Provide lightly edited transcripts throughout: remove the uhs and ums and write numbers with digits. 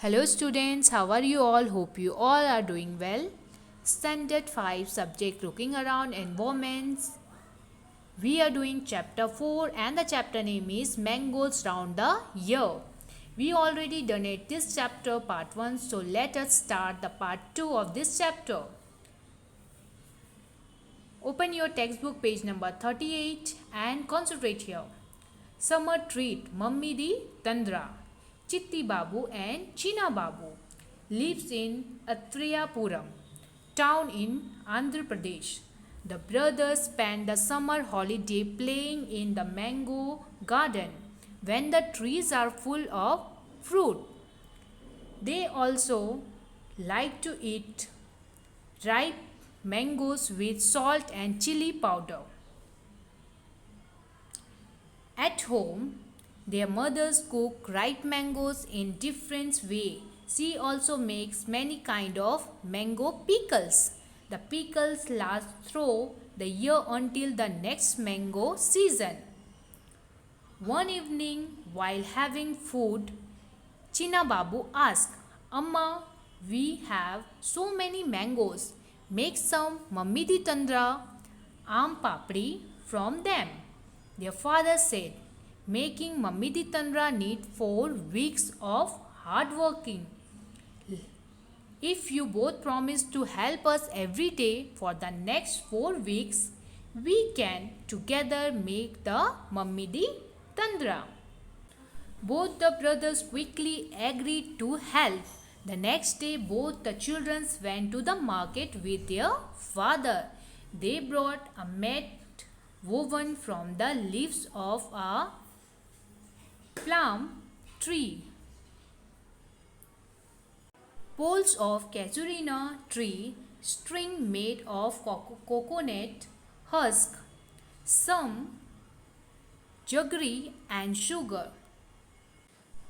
Hello students, how are you all? Hope you all are doing well. Standard 5 subject looking around environments. We are doing chapter 4 and the chapter name is Mangoes Round the Year. We already done it this chapter part 1, so let us start the part 2 of this chapter. Open your textbook page number 38 and concentrate here. Summer treat Mummy Di Tandra. Chitti Babu and China Babu lives in Atriyapuram, town in Andhra Pradesh. The brothers spend the summer holiday playing in the mango garden when the trees are full of fruit. They also like to eat ripe mangoes with salt and chili powder. At home, their mothers cook ripe mangoes in different way. She also makes many kind of mango pickles. The pickles last through the year until the next mango season. One evening, while having food, China Babu asked, Amma, we have so many mangoes. Make some Mummy Di Tandra, Aam Papdi from them. Their father said, making Mummy Di Tandra need 4 weeks of hard working. If you both promise to help us every day for the next 4 weeks, we can together make the Mummy Di Tandra. Both the brothers quickly agreed to help. The next day, both the children went to the market with their father. They brought a mat woven from the leaves of a plum tree, poles of casuarina tree, string made of coconut husk, some jaggery and sugar.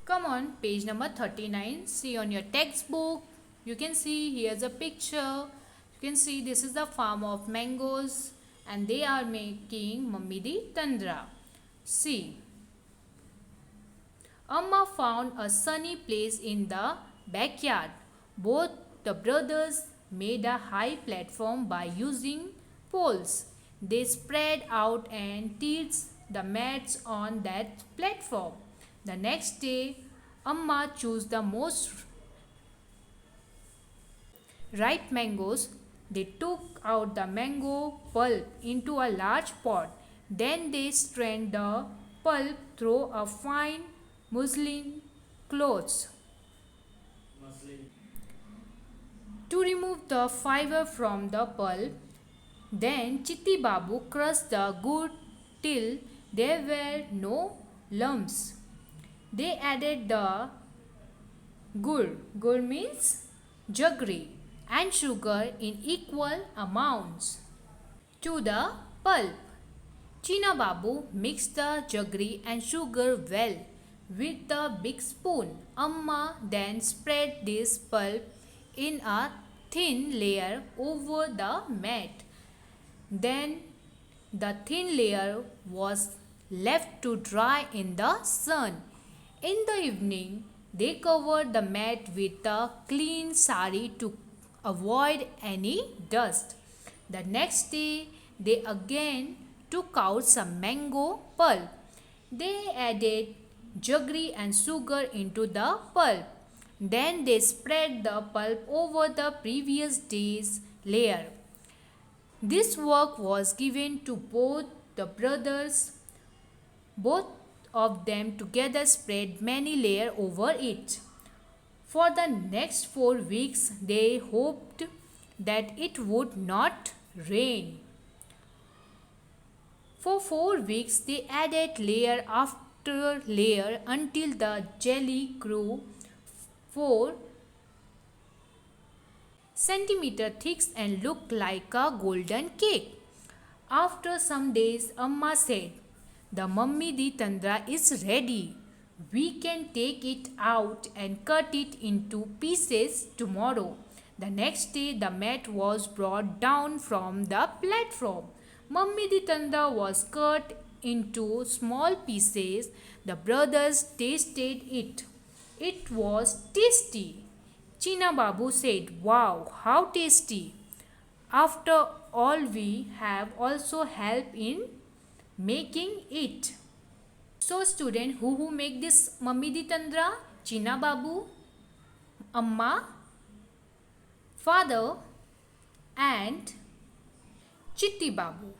Come on, page number 39. See on your textbook. You can see here's a picture. You can see this is the farm of mangoes and they are making Mummy Di Tandra. See. Amma found a sunny place in the backyard. Both the brothers made a high platform by using poles. They spread out and tied the mats on that platform. The next day, Amma chose the most ripe mangoes. They took out the mango pulp into a large pot. Then they strained the pulp through a fine muslin cloth. To remove the fiber from the pulp, then Chitti Babu crushed the gur till there were no lumps. They added the gur means jaggery, and sugar in equal amounts to the pulp. China Babu mixed the jaggery and sugar well with a big spoon. Amma then spread this pulp in a thin layer over the mat. Then the thin layer was left to dry in the sun. In the evening, they covered the mat with a clean sari to avoid any dust. The next day, they again took out some mango pulp. They added jaggery and sugar into the pulp. Then they spread the pulp over the previous day's layer. This work was given to both the brothers. Both of them together spread many layers over it. For the next 4 weeks, they hoped that it would not rain. For 4 weeks, they added layer after layer until the jelly grew 4 centimeters thick and looked like a golden cake. After some days, Amma said, the Mummy Di Tandra is ready. We can take it out and cut it into pieces tomorrow. The next day, the mat was brought down from the platform. Mummy Di Tandra was cut into small pieces. The brothers tasted it. It was tasty. China Babu said, "Wow, how tasty! After all, we have also helped in making it." So, student, who make this Mummy Di Tandra? China Babu, Amma, father, and Chitti Babu.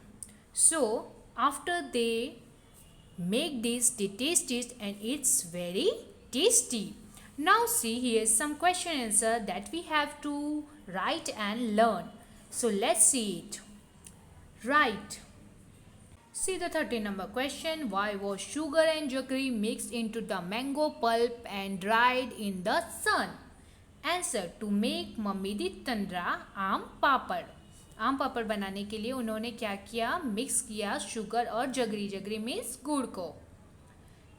So, after they make this, they taste it and it's very tasty. Now see, here is some question answer that we have to write and learn. So let's see it. Write. See the 13 number question. Why was sugar and jaggery mixed into the mango pulp and dried in the sun? Answer. To make मम्मी दी तंद्रा आम पापड़. आम पापड़ बनाने के लिए उन्होंने क्या किया? मिक्स किया शुगर और जगरी. जगरी मीन्स गुड़ को.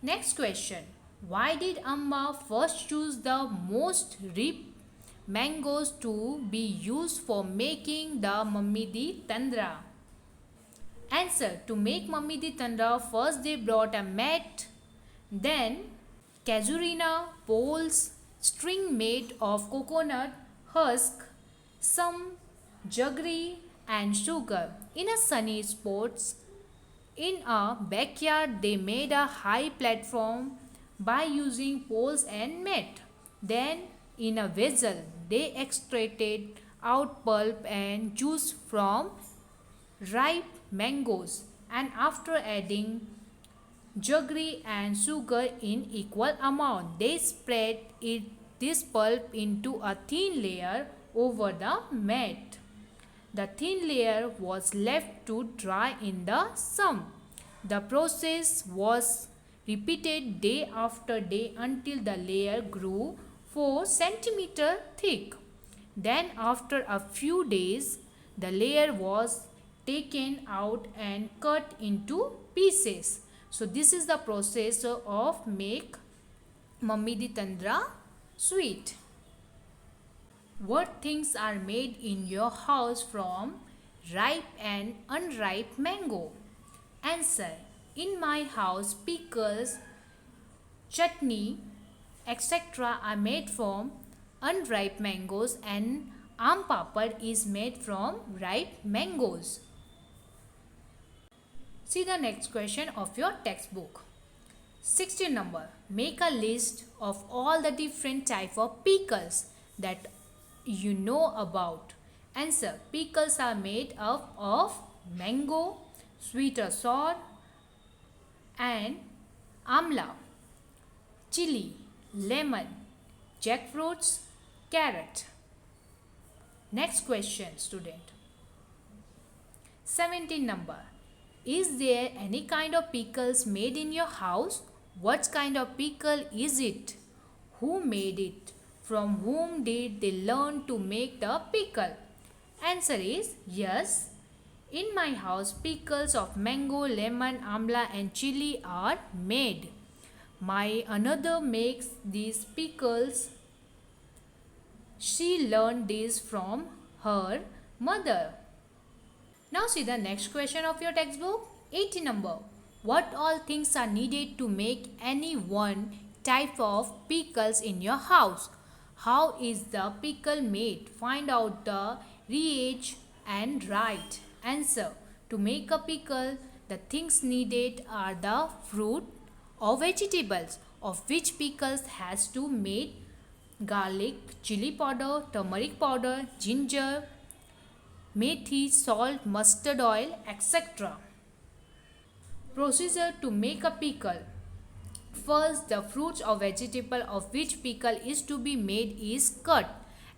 Next question. Why did Amma first choose the most ripe mangoes to be used for making the Mummy Di Tandra? Answer. To make Mummy Di Tandra, first they brought a mat, then casuarina poles, string made of coconut husk, some jaggery and sugar. In a sunny spot in a backyard, they made a high platform by using poles and mat. Then in a vessel, they extracted out pulp and juice from ripe mangoes, and after adding jaggery and sugar in equal amount, they spread this pulp into a thin layer over the mat. The thin layer was left to dry in the sun. The process was repeated day after day until the layer grew 4 centimeters thick. Then after a few days, the layer was taken out and cut into pieces. So this is the process of make Mummy Di Tandra sweet. What things are made in your house from ripe and unripe mango? Answer. In my house, pickles, chutney, etc. are made from unripe mangoes, and aam papad is made from ripe mangoes. See the next question of your textbook. 16 number. Make a list of all the different type of pickles that you know about. Answer. Pickles are made up of mango, sweet or sour, and amla, chili, lemon, jackfruits, carrot. Next question, student. 17 number. Is there any kind of pickles made in your house? What kind of pickle is it? Who made it? From whom did they learn to make the pickle? Answer is yes. In my house, pickles of mango, lemon, amla and chili are made. My another makes these pickles. She learned this from her mother. Now see the next question of your textbook. 18 number. What all things are needed to make any one type of pickles in your house? How is the pickle made? Find out the reage and write. Answer. To make a pickle, the things needed are the fruit or vegetables, of which pickles has to made garlic, chili powder, turmeric powder, ginger, methi, salt, mustard oil, etc. Procedure to make a pickle. First, the fruits or vegetable of which pickle is to be made is cut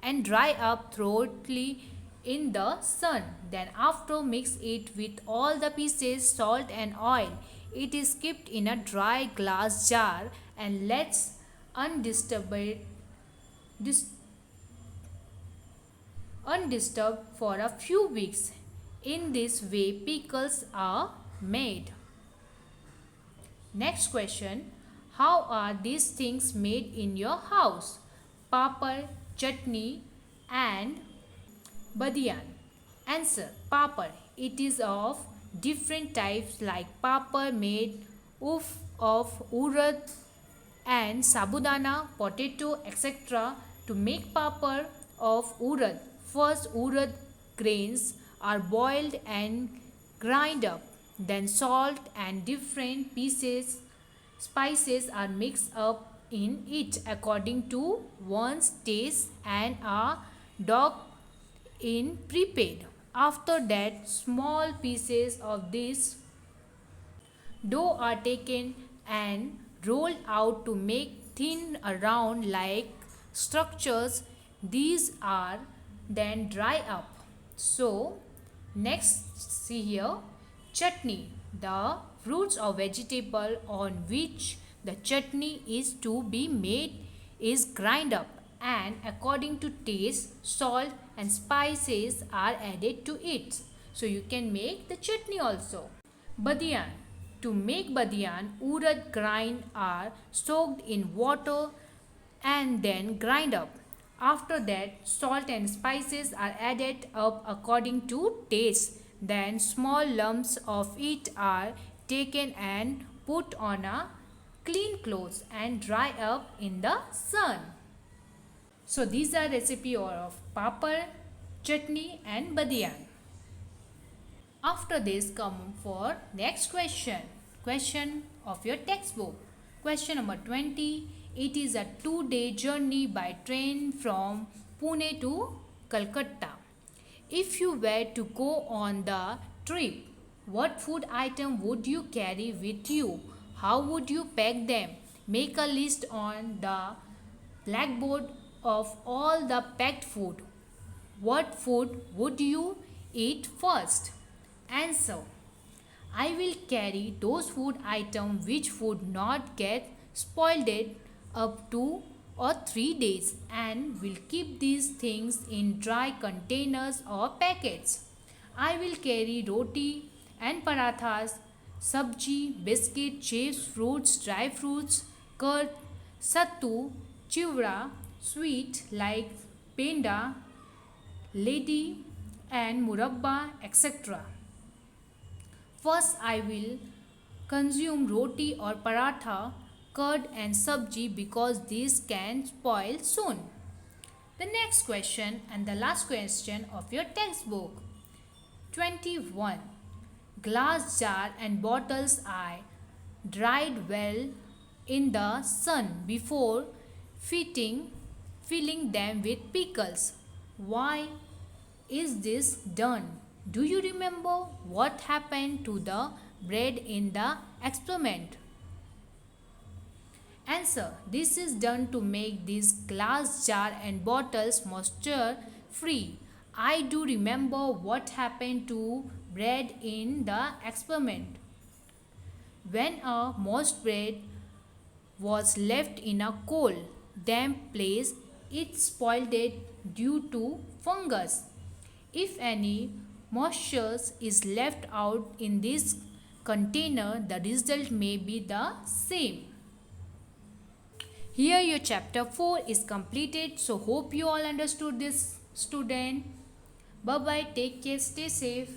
and dry up thoroughly in the sun. Then after mix it with all the pieces, salt and oil. It is kept in a dry glass jar and lets undisturbed for a few weeks. In this way, pickles are made. Next question. How are these things made in your house? Papad, chutney and badiyan. Answer. Papad. It is of different types like papad made of urad, and sabudana, potato, etc. to make papad of urad. First, urad grains are boiled and grind up. Then salt and different pieces spices are mixed up in it according to one's taste and are docked in prepaid. After that, small pieces of this dough are taken and rolled out to make thin around like structures. These are then dry up. So next, see here, chutney, the fruits or vegetable on which the chutney is to be made is grind up, and according to taste, salt and spices are added to it. So you can make the chutney also. Badiyan. To make badiyan, urad grind are soaked in water and then grind up. After that, salt and spices are added up according to taste. Then small lumps of it are taken and put on a clean clothes and dry up in the sun. So these are recipe of papad, chutney and badiyan. After this, come for next question. Question of your textbook. Question number 20. It is a 2-day journey by train from Pune to Calcutta. If you were to go on the trip, what food item would you carry with you? How would you pack them? Make a list on the blackboard of all the packed food. What food would you eat first? Answer. I will carry those food items which would not get spoiled up to or 3 days, and will keep these things in dry containers or packets. I will carry roti and parathas, sabji, biscuit, chips, fruits, dry fruits, curd, sattu, chivra, sweet like penda, lady and murabba, etc. First, I will consume roti or paratha, curd and sabji because these can spoil soon. The next question and the last question of your textbook. 21. Glass jar and bottles are dried well in the sun before filling them with pickles. Why is this done? Do you remember what happened to the bread in the experiment? Answer. This is done to make these glass jar and bottles moisture free. I do remember what happened to bread in the experiment. When a moist bread was left in a cold, damp place, it spoiled it due to fungus. If any moisture is left out in this container, the result may be the same. Here your chapter 4 is completed. So hope you all understood this, student. Bye bye, take care, stay safe.